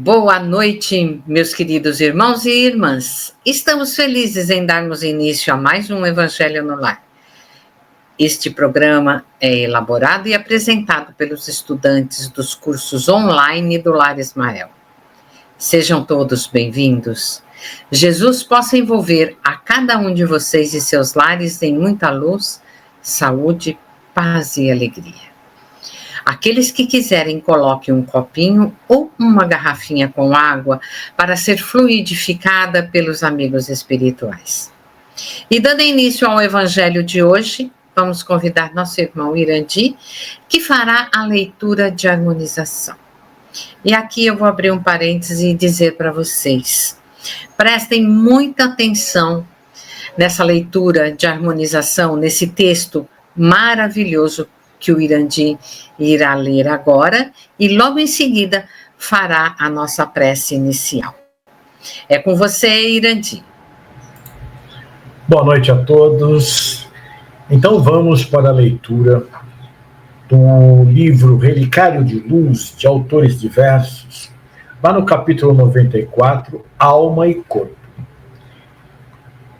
Boa noite, meus queridos irmãos e irmãs. Estamos felizes em darmos início a mais um Evangelho no Lar. Este programa é elaborado e apresentado pelos estudantes dos cursos online do Lar Ismael. Sejam todos bem-vindos. Jesus possa envolver a cada um de vocês e seus lares em muita luz, saúde, paz e alegria. Aqueles que quiserem, coloquem um copinho ou uma garrafinha com água para ser fluidificada pelos amigos espirituais. E dando início ao evangelho de hoje, vamos convidar nosso irmão Irandi, que fará a leitura de harmonização. E aqui eu vou abrir um parêntese e dizer para vocês, prestem muita atenção nessa leitura de harmonização, nesse texto maravilhoso que o Irandi irá ler agora e logo em seguida fará a nossa prece inicial. É com você, Irandi. Boa noite a todos. Então vamos para a leitura do livro Relicário de Luz, de autores diversos, lá no capítulo 94, Alma e Corpo.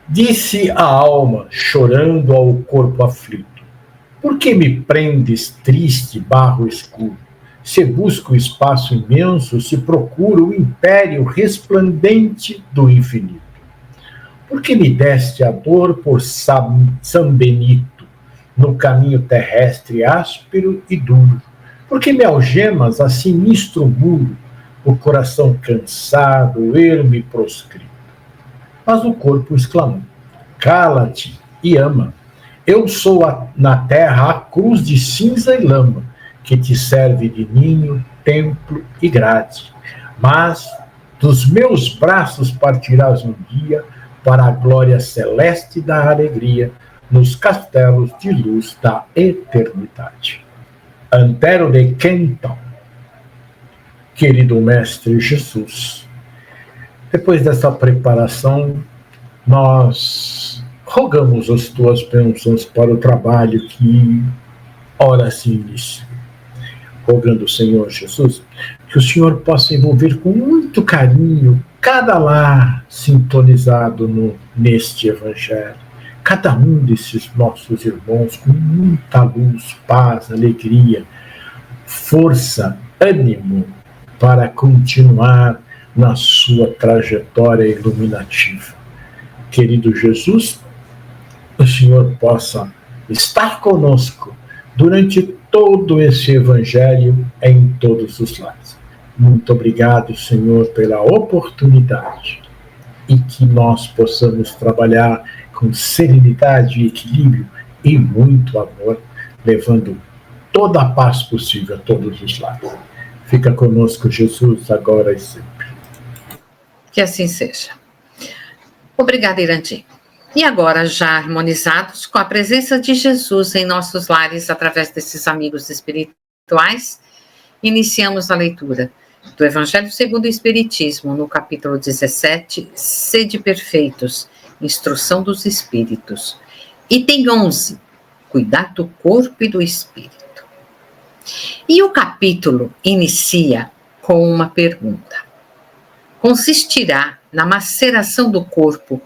Disse a alma, chorando ao corpo aflito: por que me prendes, triste barro escuro? Se busco o espaço imenso, se procuro o império resplandente do infinito. Por que me deste a dor por São Benito, no caminho terrestre áspero e duro? Por que me algemas a sinistro muro, o coração cansado, ermo proscrito? Mas o corpo exclamou: cala-te e ama. Eu sou na terra a cruz de cinza e lama, que te serve de ninho, templo e grade. Mas dos meus braços partirás um dia para a glória celeste da alegria, nos castelos de luz da eternidade. Antero de Quental. Querido Mestre Jesus, depois dessa preparação, nós rogamos as tuas bênçãos para o trabalho que ora se inicia. Rogando, Senhor Jesus, que o Senhor possa envolver com muito carinho cada lar sintonizado neste Evangelho, cada um desses nossos irmãos com muita luz, paz, alegria, força, ânimo para continuar na sua trajetória iluminativa. Querido Jesus, o Senhor possa estar conosco durante todo esse Evangelho em todos os lares. Muito obrigado, Senhor, pela oportunidade e que nós possamos trabalhar com serenidade e equilíbrio e muito amor, levando toda a paz possível a todos os lares. Fica conosco, Jesus, agora e sempre. Que assim seja. Obrigada, Irandi. E agora, já harmonizados com a presença de Jesus em nossos lares, através desses amigos espirituais, iniciamos a leitura do Evangelho segundo o Espiritismo, no capítulo 17, Sede Perfeitos, Instrução dos Espíritos. Item 11, Cuidar do Corpo e do Espírito. E o capítulo inicia com uma pergunta: consistirá na maceração do corpo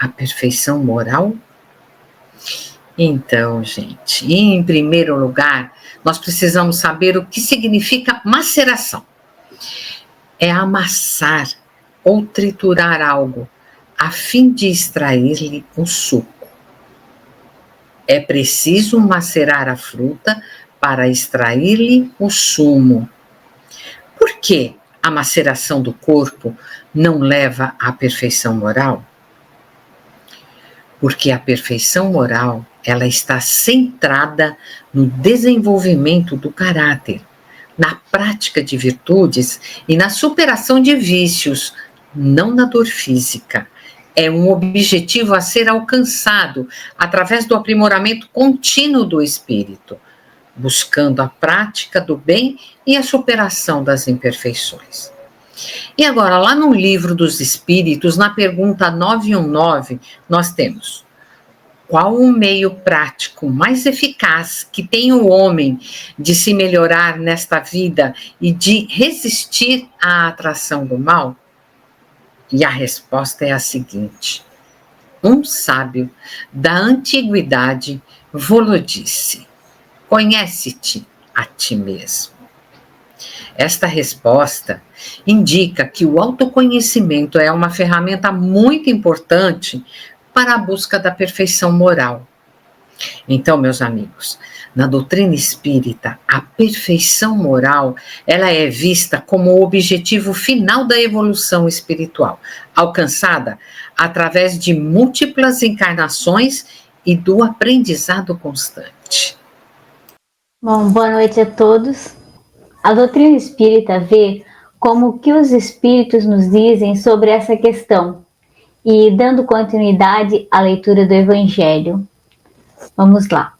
a perfeição moral? Então, gente, em primeiro lugar, nós precisamos saber o que significa maceração. É amassar ou triturar algo a fim de extrair-lhe o suco. É preciso macerar a fruta para extrair-lhe o sumo. Por que a maceração do corpo não leva à perfeição moral? Porque a perfeição moral, ela está centrada no desenvolvimento do caráter, na prática de virtudes e na superação de vícios, não na dor física. É um objetivo a ser alcançado através do aprimoramento contínuo do espírito, buscando a prática do bem e a superação das imperfeições. E agora, lá no Livro dos Espíritos, na pergunta 919, nós temos: qual o meio prático mais eficaz que tem o homem de se melhorar nesta vida e de resistir à atração do mal? E a resposta é a seguinte: um sábio da antiguidade vô-lo disse: conhece-te a ti mesmo. Esta resposta indica que o autoconhecimento é uma ferramenta muito importante para a busca da perfeição moral. Então, meus amigos, na doutrina espírita, a perfeição moral, ela é vista como o objetivo final da evolução espiritual, alcançada através de múltiplas encarnações e do aprendizado constante. Bom, boa noite a todos. A doutrina espírita vê como o que os espíritos nos dizem sobre essa questão e dando continuidade à leitura do Evangelho. Vamos lá.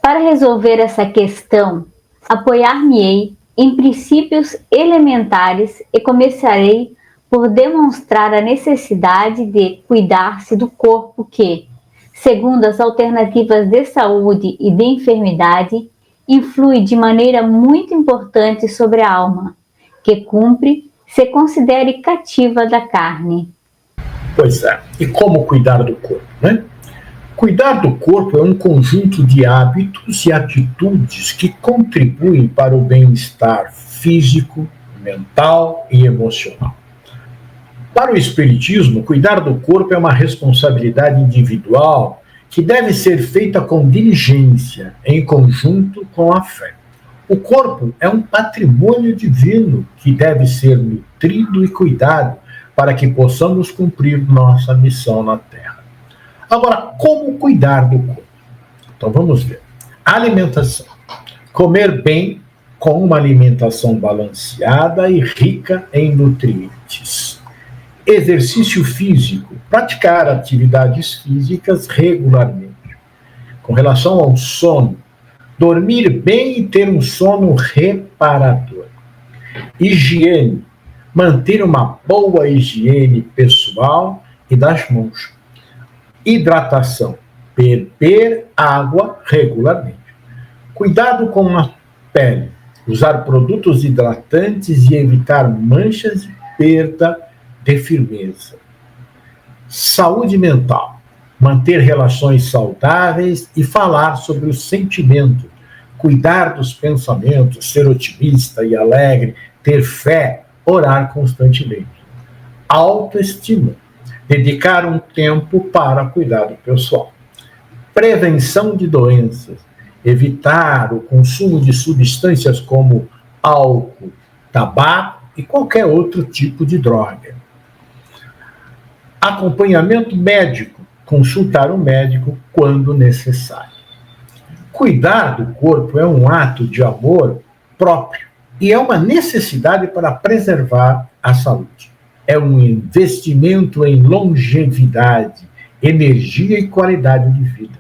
Para resolver essa questão, apoiar-me-ei em princípios elementares e começarei por demonstrar a necessidade de cuidar-se do corpo que, segundo as alternativas de saúde e de enfermidade, influi de maneira muito importante sobre a alma, que cumpre se considere cativa da carne. Pois é. E como cuidar do corpo, né? Cuidar do corpo é um conjunto de hábitos e atitudes que contribuem para o bem-estar físico, mental e emocional. Para o Espiritismo, cuidar do corpo é uma responsabilidade individual que deve ser feita com diligência, em conjunto com a fé. O corpo é um patrimônio divino que deve ser nutrido e cuidado para que possamos cumprir nossa missão na Terra. Agora, como cuidar do corpo? Então vamos ver. Alimentação. Comer bem com uma alimentação balanceada e rica em nutrientes. Exercício físico. Praticar atividades físicas regularmente. Com relação ao sono, dormir bem e ter um sono reparador. Higiene. Manter uma boa higiene pessoal e das mãos. Hidratação. Beber água regularmente. Cuidado com a pele. Usar produtos hidratantes e evitar manchas e perda de firmeza. Saúde mental. Manter relações saudáveis e falar sobre o sentimento. Cuidar dos pensamentos, ser otimista e alegre, ter fé, orar constantemente. Autoestima. Dedicar um tempo para cuidado pessoal. Prevenção de doenças. Evitar o consumo de substâncias como álcool, tabaco e qualquer outro tipo de droga. Acompanhamento médico. Consultar o médico quando necessário. Cuidar do corpo é um ato de amor próprio e é uma necessidade para preservar a saúde. É um investimento em longevidade, energia e qualidade de vida.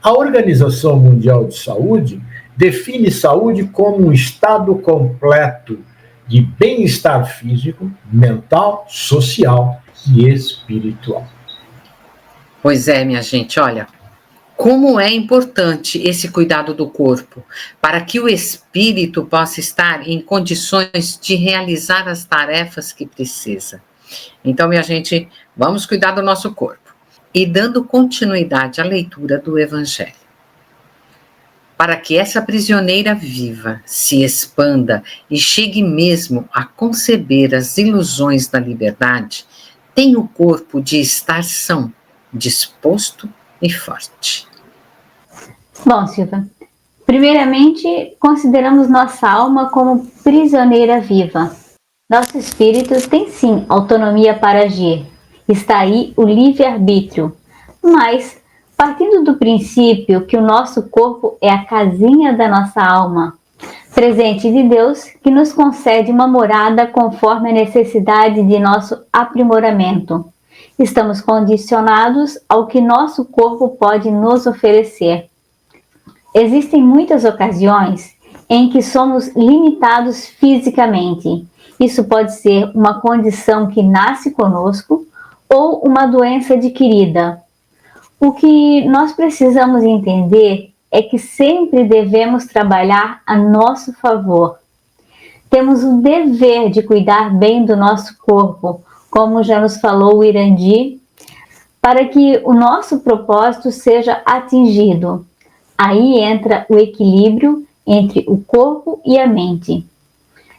A Organização Mundial de Saúde define saúde como um estado completo de bem-estar físico, mental, social e espiritual. Pois é, minha gente, olha, como é importante esse cuidado do corpo, para que o espírito possa estar em condições de realizar as tarefas que precisa. Então, minha gente, vamos cuidar do nosso corpo. E dando continuidade à leitura do Evangelho. Para que essa prisioneira viva se expanda e chegue mesmo a conceber as ilusões da liberdade, tem o corpo de estar são, disposto e forte. Bom, Silvia, primeiramente, consideramos nossa alma como prisioneira viva. Nosso espírito tem sim autonomia para agir. Está aí o livre-arbítrio. Mas, partindo do princípio que o nosso corpo é a casinha da nossa alma, presente de Deus que nos concede uma morada conforme a necessidade de nosso aprimoramento, estamos condicionados ao que nosso corpo pode nos oferecer. Existem muitas ocasiões em que somos limitados fisicamente. Isso pode ser uma condição que nasce conosco ou uma doença adquirida. O que nós precisamos entender é que sempre devemos trabalhar a nosso favor. Temos o dever de cuidar bem do nosso corpo, como já nos falou o Irandi, para que o nosso propósito seja atingido. Aí entra o equilíbrio entre o corpo e a mente.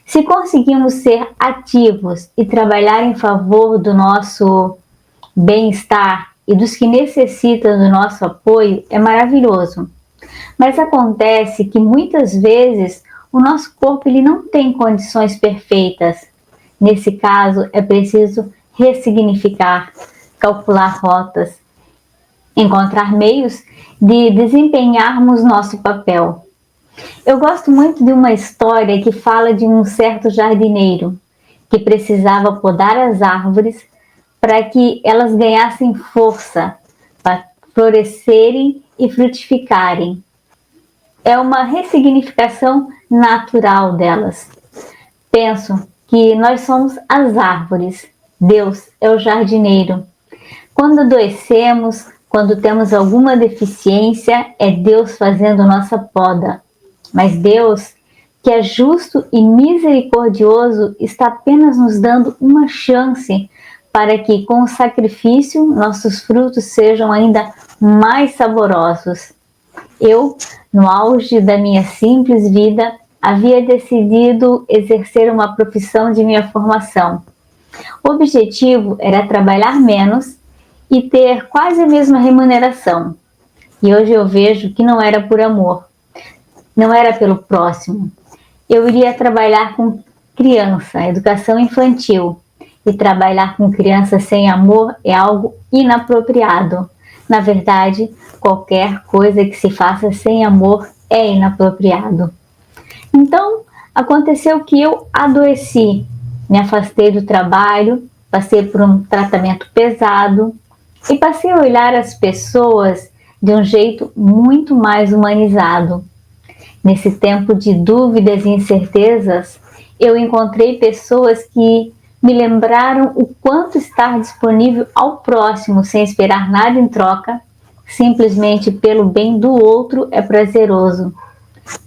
Se conseguimos ser ativos e trabalhar em favor do nosso bem-estar e dos que necessitam do nosso apoio, é maravilhoso. Mas acontece que muitas vezes o nosso corpo ele não tem condições perfeitas. Nesse caso, é preciso ressignificar, calcular rotas, encontrar meios de desempenharmos nosso papel. Eu gosto muito de uma história que fala de um certo jardineiro que precisava podar as árvores para que elas ganhassem força, para florescerem e frutificarem. É uma ressignificação natural delas. Penso que nós somos as árvores, Deus é o jardineiro. Quando adoecemos, quando temos alguma deficiência, é Deus fazendo nossa poda. Mas Deus, que é justo e misericordioso, está apenas nos dando uma chance para que, com o sacrifício, nossos frutos sejam ainda mais saborosos. Eu, no auge da minha simples vida, havia decidido exercer uma profissão de minha formação. O objetivo era trabalhar menos e ter quase a mesma remuneração. E hoje eu vejo que não era por amor, não era pelo próximo. Eu iria trabalhar com criança, educação infantil. E trabalhar com criança sem amor é algo inapropriado. Na verdade, qualquer coisa que se faça sem amor é inapropriado. Então, aconteceu que eu adoeci, me afastei do trabalho, passei por um tratamento pesado e passei a olhar as pessoas de um jeito muito mais humanizado. Nesse tempo de dúvidas e incertezas, eu encontrei pessoas que me lembraram o quanto estar disponível ao próximo sem esperar nada em troca, simplesmente pelo bem do outro, é prazeroso.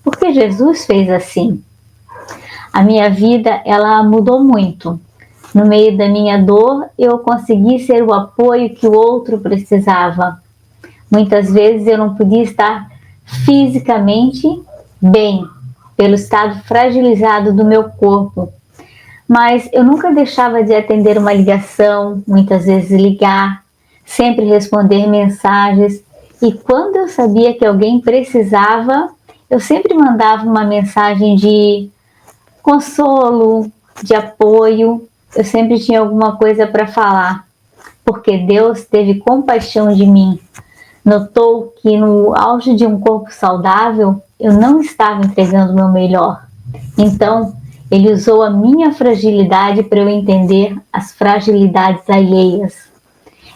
Porque Jesus fez assim. A minha vida, ela mudou muito. No meio da minha dor, eu consegui ser o apoio que o outro precisava. Muitas vezes eu não podia estar fisicamente bem, pelo estado fragilizado do meu corpo. Mas eu nunca deixava de atender uma ligação, muitas vezes ligar, sempre responder mensagens. E quando eu sabia que alguém precisava, eu sempre mandava uma mensagem de consolo, de apoio. Eu sempre tinha alguma coisa para falar, porque Deus teve compaixão de mim. Notou que no auge de um corpo saudável, eu não estava entregando o meu melhor. Então, Ele usou a minha fragilidade para eu entender as fragilidades alheias.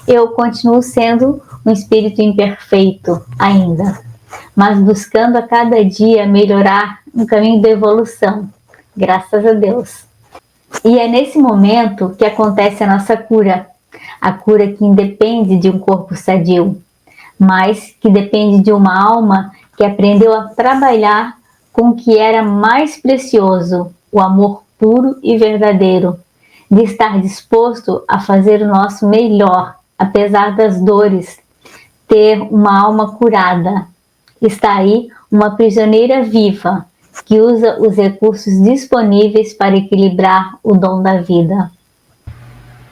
Eu continuo sendo um espírito imperfeito ainda, mas buscando a cada dia melhorar no caminho da evolução, graças a Deus. E é nesse momento que acontece a nossa cura, a cura que independe de um corpo sadio, mas que depende de uma alma que aprendeu a trabalhar com o que era mais precioso, o amor puro e verdadeiro, de estar disposto a fazer o nosso melhor, apesar das dores, ter uma alma curada. Está aí uma prisioneira viva, que usa os recursos disponíveis para equilibrar o dom da vida.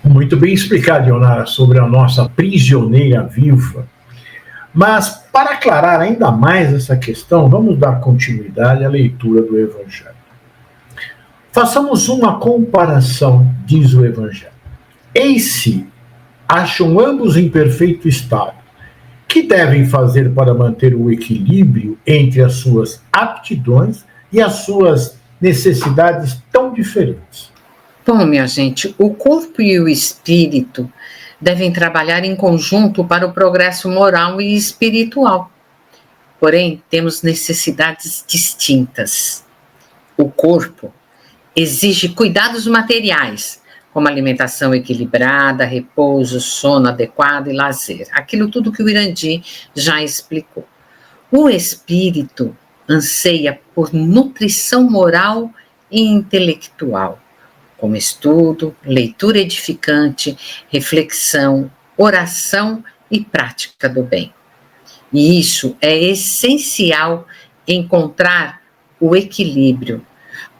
Muito bem explicado, Ionara, sobre a nossa prisioneira viva. Mas, para aclarar ainda mais essa questão, vamos dar continuidade à leitura do Evangelho. Façamos uma comparação, diz o Evangelho. Eis-se, acham ambos em perfeito estado. Que devem fazer para manter o equilíbrio entre as suas aptidões e as suas necessidades tão diferentes? Bom, minha gente, o corpo e o espírito devem trabalhar em conjunto para o progresso moral e espiritual. Porém, temos necessidades distintas. O corpo exige cuidados materiais, como alimentação equilibrada, repouso, sono adequado e lazer. Aquilo tudo que o Irandi já explicou. O espírito anseia por nutrição moral e intelectual, como estudo, leitura edificante, reflexão, oração e prática do bem. E isso é essencial encontrar o equilíbrio,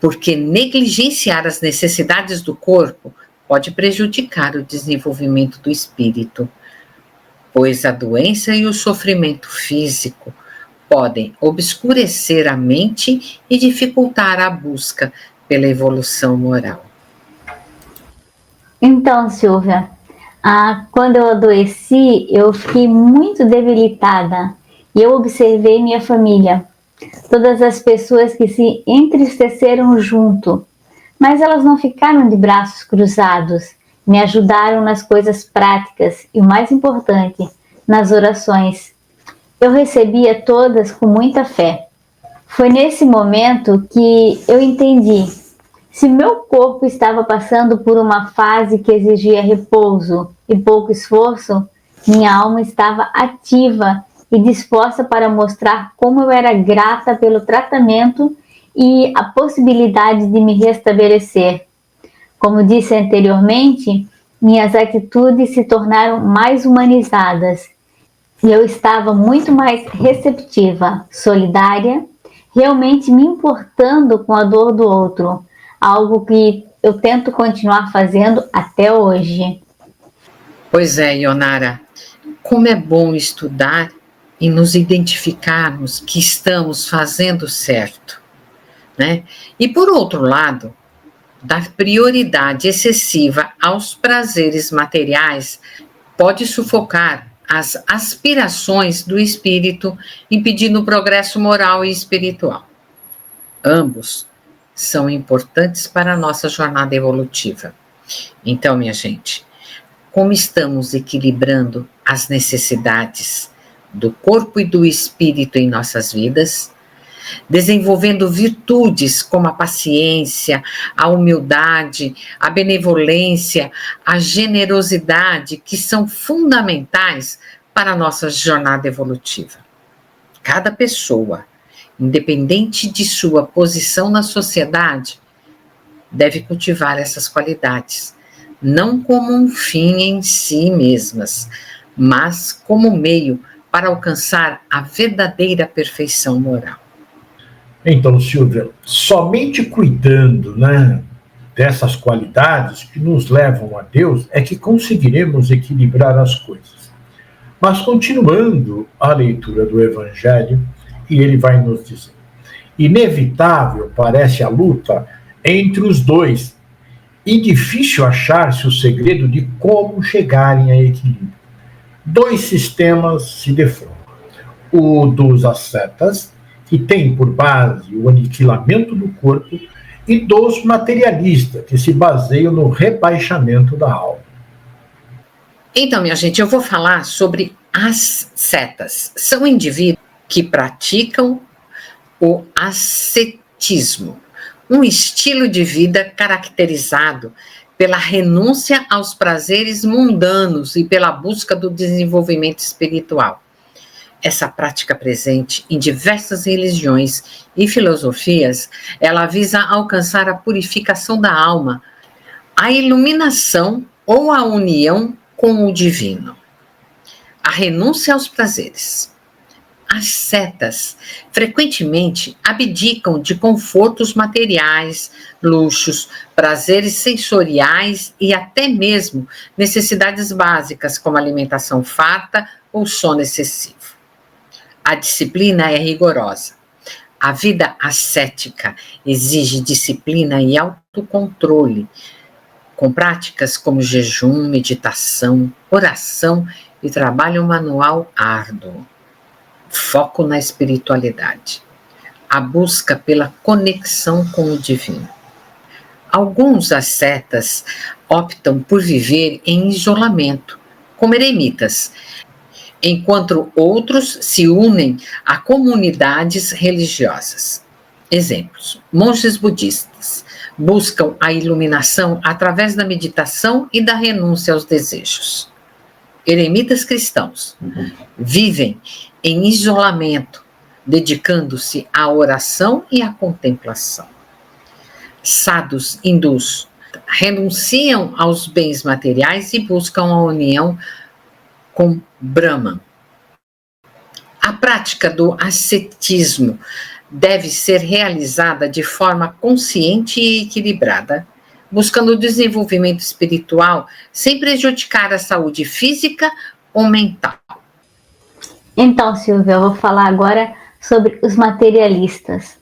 porque negligenciar as necessidades do corpo pode prejudicar o desenvolvimento do espírito, pois a doença e o sofrimento físico podem obscurecer a mente e dificultar a busca pela evolução moral. Então, Silvia, quando eu adoeci, eu fiquei muito debilitada e eu observei minha família, todas as pessoas que se entristeceram junto, mas elas não ficaram de braços cruzados, me ajudaram nas coisas práticas e, o mais importante, nas orações. Eu recebia todas com muita fé. Foi nesse momento que eu entendi: se meu corpo estava passando por uma fase que exigia repouso e pouco esforço, minha alma estava ativa e disposta para mostrar como eu era grata pelo tratamento e a possibilidade de me restabelecer. Como disse anteriormente, minhas atitudes se tornaram mais humanizadas e eu estava muito mais receptiva, solidária, realmente me importando com a dor do outro, algo que eu tento continuar fazendo até hoje. Pois é, Ionara, como é bom estudar e nos identificarmos que estamos fazendo certo, né? E por outro lado, dar prioridade excessiva aos prazeres materiais pode sufocar as aspirações do espírito, impedindo o progresso moral e espiritual. Ambos são importantes para a nossa jornada evolutiva. Então, minha gente, como estamos equilibrando as necessidades do corpo e do espírito em nossas vidas, desenvolvendo virtudes como a paciência, a humildade, a benevolência, a generosidade, que são fundamentais para a nossa jornada evolutiva. Cada pessoa, independente de sua posição na sociedade, deve cultivar essas qualidades, não como um fim em si mesmas, mas como meio para alcançar a verdadeira perfeição moral. Então, Silvia, somente cuidando, dessas qualidades que nos levam a Deus é que conseguiremos equilibrar as coisas. Mas continuando a leitura do Evangelho, e ele vai nos dizer: inevitável parece a luta entre os dois, e difícil achar-se o segredo de como chegarem a equilíbrio. Dois sistemas se defrontam: o dos ascetas, que tem por base o aniquilamento do corpo, e dos materialistas, que se baseiam no rebaixamento da alma. Então, minha gente, eu vou falar sobre ascetas. São indivíduos que praticam o ascetismo, um estilo de vida caracterizado pela renúncia aos prazeres mundanos e pela busca do desenvolvimento espiritual. Essa prática presente em diversas religiões e filosofias, ela visa alcançar a purificação da alma, a iluminação ou a união com o divino. A renúncia aos prazeres. Ascetas frequentemente abdicam de confortos materiais, luxos, prazeres sensoriais e até mesmo necessidades básicas como alimentação farta ou sono excessivo. A disciplina é rigorosa. A vida ascética exige disciplina e autocontrole, com práticas como jejum, meditação, oração e trabalho manual árduo. Foco na espiritualidade. A busca pela conexão com o divino. Alguns ascetas optam por viver em isolamento, como eremitas, enquanto outros se unem a comunidades religiosas. Exemplos: monges budistas buscam a iluminação através da meditação e da renúncia aos desejos. Eremitas cristãos vivem em isolamento, dedicando-se à oração e à contemplação. Sadhus hindus renunciam aos bens materiais e buscam a união com Brahman. A prática do ascetismo deve ser realizada de forma consciente e equilibrada, buscando o desenvolvimento espiritual sem prejudicar a saúde física ou mental. Então, Silvia, eu vou falar agora sobre os materialistas,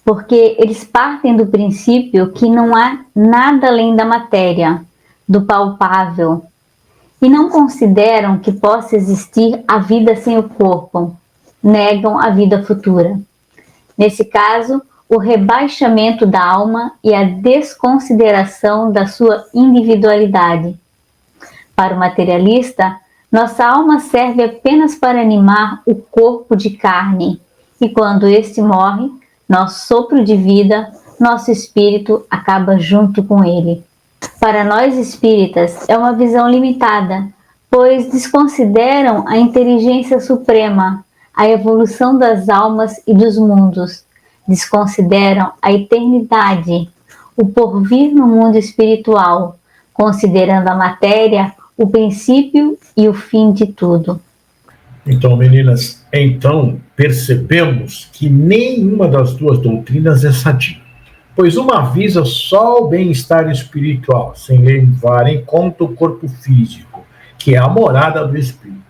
porque eles partem do princípio que não há nada além da matéria, do palpável, e não consideram que possa existir a vida sem o corpo, negam a vida futura. Nesse caso, o rebaixamento da alma e a desconsideração da sua individualidade. Para o materialista, nossa alma serve apenas para animar o corpo de carne, e quando este morre, nosso sopro de vida, nosso espírito acaba junto com ele. Para nós espíritas, é uma visão limitada, pois desconsideram a inteligência suprema, a evolução das almas e dos mundos, desconsideram a eternidade, o porvir no mundo espiritual, considerando a matéria o princípio e o fim de tudo. Então, meninas, percebemos que nenhuma das duas doutrinas é sadia, pois uma visa só o bem-estar espiritual, sem levar em conta o corpo físico, que é a morada do espírito.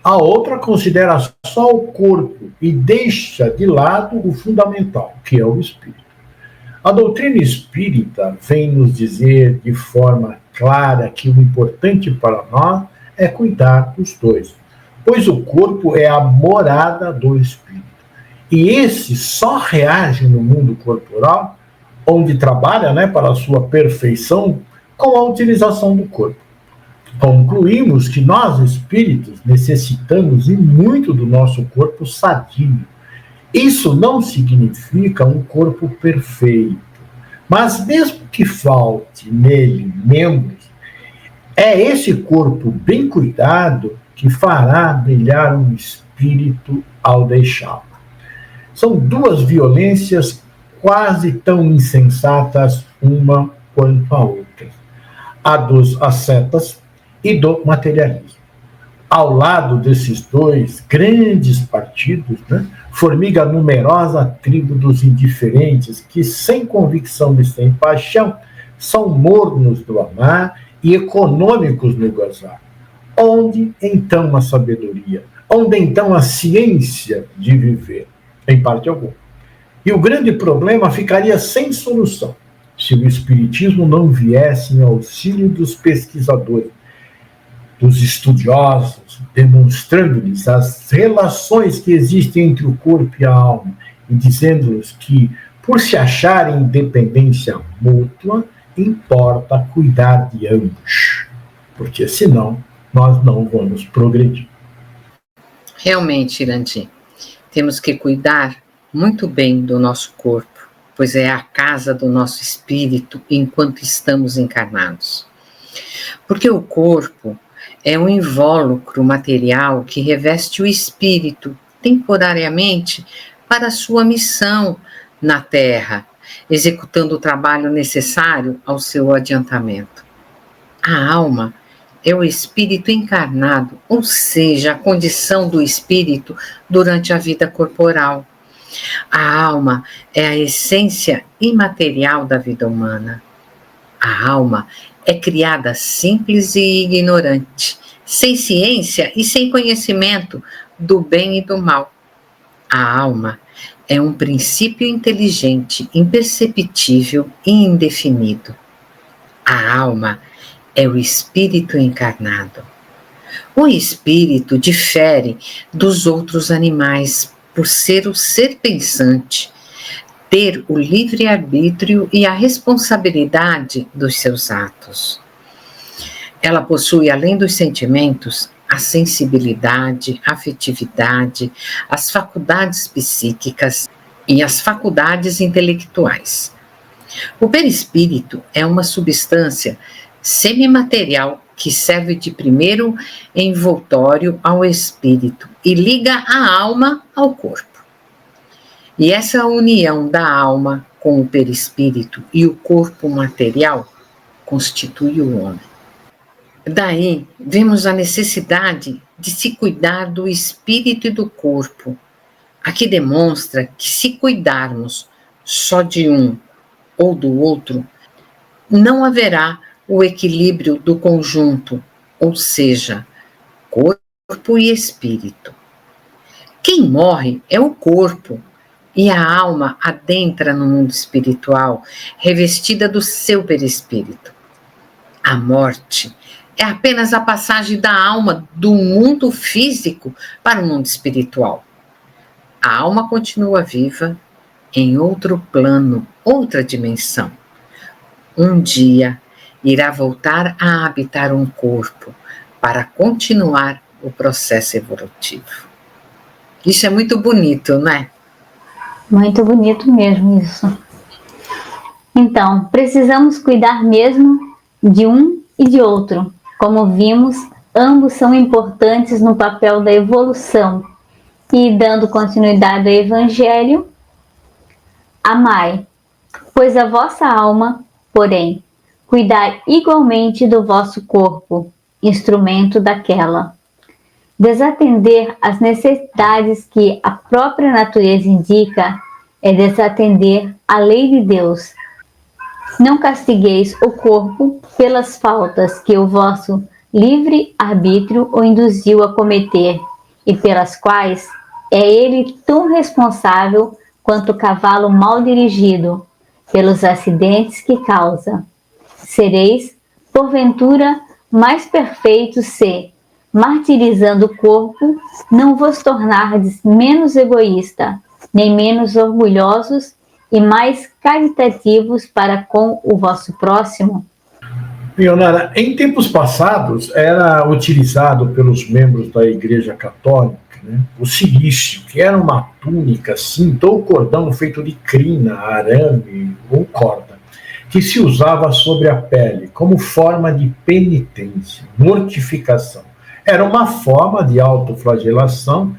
A outra considera só o corpo e deixa de lado o fundamental, que é o espírito. A doutrina espírita vem nos dizer de forma clara que o importante para nós é cuidar dos dois, pois o corpo é a morada do espírito. E esse só reage no mundo corporal, onde trabalha, para a sua perfeição, com a utilização do corpo. Concluímos que nós, espíritos, necessitamos e muito do nosso corpo sadio. Isso não significa um corpo perfeito, mas mesmo que falte nele membros, é esse corpo bem cuidado que fará brilhar um espírito ao deixá-lo. São duas violências quase tão insensatas uma quanto a outra: a dos ascetas e do materialismo. Ao lado desses dois grandes partidos, formiga a numerosa tribo dos indiferentes que, sem convicção e sem paixão, são mornos no amar e econômicos no gozar. Onde então a sabedoria? Onde então a ciência de viver? Em parte alguma. E o grande problema ficaria sem solução se o espiritismo não viesse em auxílio dos pesquisadores, dos estudiosos, demonstrando-lhes as relações que existem entre o corpo e a alma e dizendo-lhes que, por se acharem independência mútua, importa cuidar de ambos, porque senão nós não vamos progredir. Realmente, Irandi, temos que cuidar muito bem do nosso corpo, pois é a casa do nosso espírito enquanto estamos encarnados. Porque o corpo é um invólucro material que reveste o espírito temporariamente para a sua missão na Terra, executando o trabalho necessário ao seu adiantamento. A alma é o espírito encarnado, ou seja, a condição do espírito durante a vida corporal. A alma é a essência imaterial da vida humana. A alma é criada simples e ignorante, sem ciência e sem conhecimento do bem e do mal. A alma é um princípio inteligente, imperceptível e indefinido. A alma é o espírito encarnado. O espírito difere dos outros animais por ser o ser pensante, ter o livre-arbítrio e a responsabilidade dos seus atos. Ela possui, além dos sentimentos, a sensibilidade, a afetividade, as faculdades psíquicas, e as faculdades intelectuais. O perispírito é uma substância semimaterial que serve de primeiro envoltório ao espírito e liga a alma ao corpo. E essa união da alma com o perispírito e o corpo material constitui o homem. Daí, vemos a necessidade de se cuidar do espírito e do corpo. Aqui demonstra que se cuidarmos só de um ou do outro, não haverá o equilíbrio do conjunto, ou seja, corpo e espírito. Quem morre é o corpo, e a alma adentra no mundo espiritual, revestida do seu perispírito. A morte é apenas a passagem da alma do mundo físico para o mundo espiritual. A alma continua viva em outro plano, outra dimensão. Um dia irá voltar a habitar um corpo para continuar o processo evolutivo. Isso é muito bonito, né? Muito bonito mesmo isso. Então, precisamos cuidar mesmo de um e de outro. Como vimos, ambos são importantes no papel da evolução. E dando continuidade ao Evangelho, amai, pois a vossa alma, porém, cuidai igualmente do vosso corpo, instrumento daquela. Desatender às necessidades que a própria natureza indica é desatender a lei de Deus. Não castigueis o corpo pelas faltas que o vosso livre arbítrio o induziu a cometer e pelas quais é ele tão responsável quanto o cavalo mal dirigido, pelos acidentes que causa. Sereis, porventura, mais perfeitos se, martirizando o corpo, não vos tornardes menos egoísta, nem menos orgulhosos e mais caritativos para com o vosso próximo? Leonara, em tempos passados era utilizado pelos membros da Igreja Católica, né, o cilício, que era uma túnica, cinto ou cordão feito de crina, arame ou corda, que se usava sobre a pele como forma de penitência, mortificação. Era uma forma de autoflagelação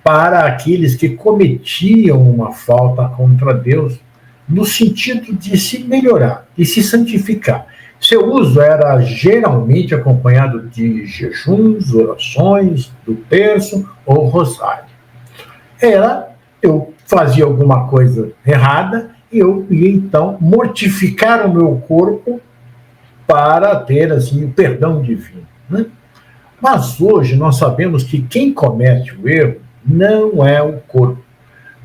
para aqueles que cometiam uma falta contra Deus, no sentido de se melhorar, de se santificar. Seu uso era geralmente acompanhado de jejuns, orações, do terço ou rosário. Eu fazia alguma coisa errada e eu ia então mortificar o meu corpo para ter assim o perdão divino, né? Mas hoje nós sabemos que quem comete o erro não é o corpo,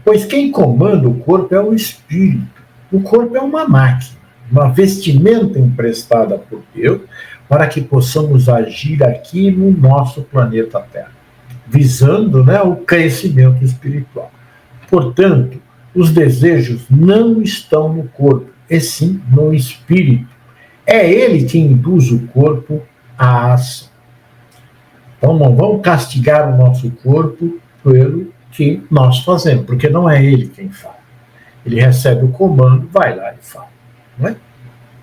pois quem comanda o corpo é o espírito. O corpo é uma máquina, uma vestimenta emprestada por Deus para que possamos agir aqui no nosso planeta Terra, visando, né, o crescimento espiritual. Portanto, os desejos não estão no corpo, e sim no espírito. É ele que induz o corpo à ação. Então, não vamos castigar o nosso corpo pelo que nós fazemos, porque não é ele quem faz. Ele recebe o comando, vai lá e faz. Não é?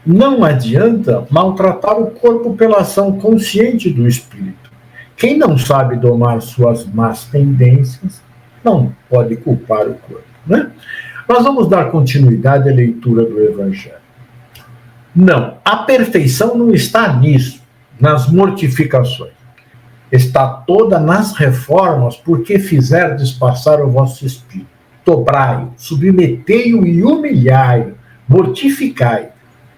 Não adianta maltratar o corpo pela ação consciente do espírito. Quem não sabe domar suas más tendências, não pode culpar o corpo. Né? Nós vamos dar continuidade à leitura do Evangelho. Não, a perfeição não está nisso, nas mortificações. Está toda nas reformas, porque fizerdes passar o vosso espírito. Dobrai-o, submetei-o e humilhai-o, mortificai.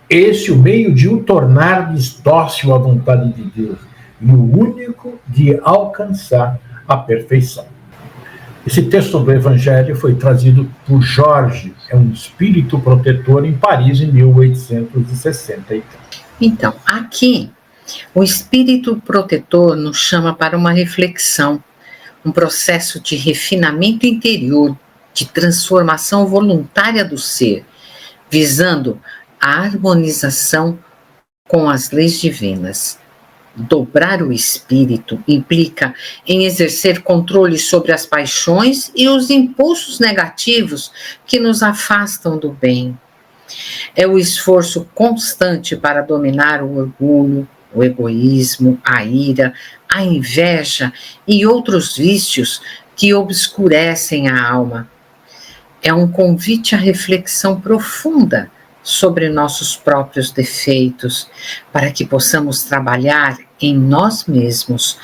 Esse é o meio de o tornardes dócil à vontade de Deus e o único de alcançar a perfeição. Esse texto do Evangelho foi trazido por Jorge, é um espírito protetor em Paris em 1863. Então, aqui, o espírito protetor nos chama para uma reflexão, um processo de refinamento interior, de transformação voluntária do ser, visando a harmonização com as leis divinas. Dobrar o espírito implica em exercer controle sobre as paixões e os impulsos negativos que nos afastam do bem. É o esforço constante para dominar o orgulho, o egoísmo, a ira, a inveja e outros vícios que obscurecem a alma. É um convite à reflexão profunda sobre nossos próprios defeitos, para que possamos trabalhar em nós mesmos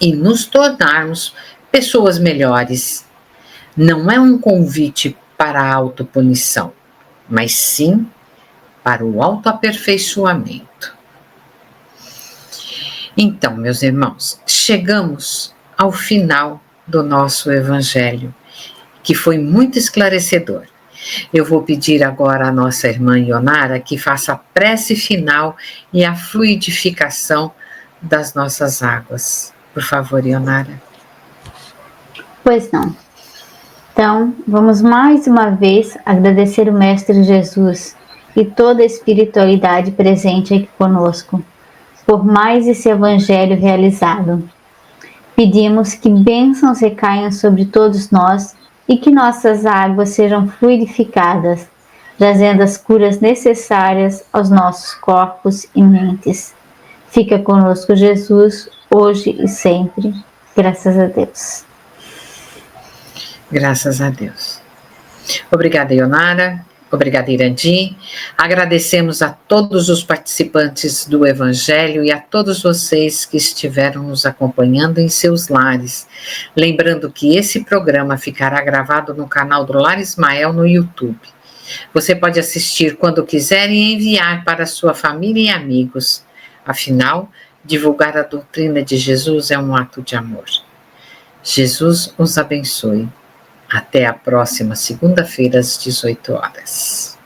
e nos tornarmos pessoas melhores. Não é um convite para a autopunição, mas sim para o autoaperfeiçoamento. Então, meus irmãos, chegamos ao final do nosso Evangelho, que foi muito esclarecedor. Eu vou pedir agora à nossa irmã Ionara que faça a prece final e a fluidificação das nossas águas. Por favor, Ionara. Pois não. Então, vamos mais uma vez agradecer o Mestre Jesus e toda a espiritualidade presente aqui conosco, por mais esse Evangelho realizado. Pedimos que bênçãos recaiam sobre todos nós e que nossas águas sejam fluidificadas, trazendo as curas necessárias aos nossos corpos e mentes. Fica conosco, Jesus, hoje e sempre. Graças a Deus. Graças a Deus. Obrigada, Ionara. Obrigada, Irandi. Agradecemos a todos os participantes do Evangelho e a todos vocês que estiveram nos acompanhando em seus lares. Lembrando que esse programa ficará gravado no canal do Lar Ismael no YouTube. Você pode assistir quando quiser e enviar para sua família e amigos. Afinal, divulgar a doutrina de Jesus é um ato de amor. Jesus os abençoe. Até a próxima segunda-feira, às 18 horas.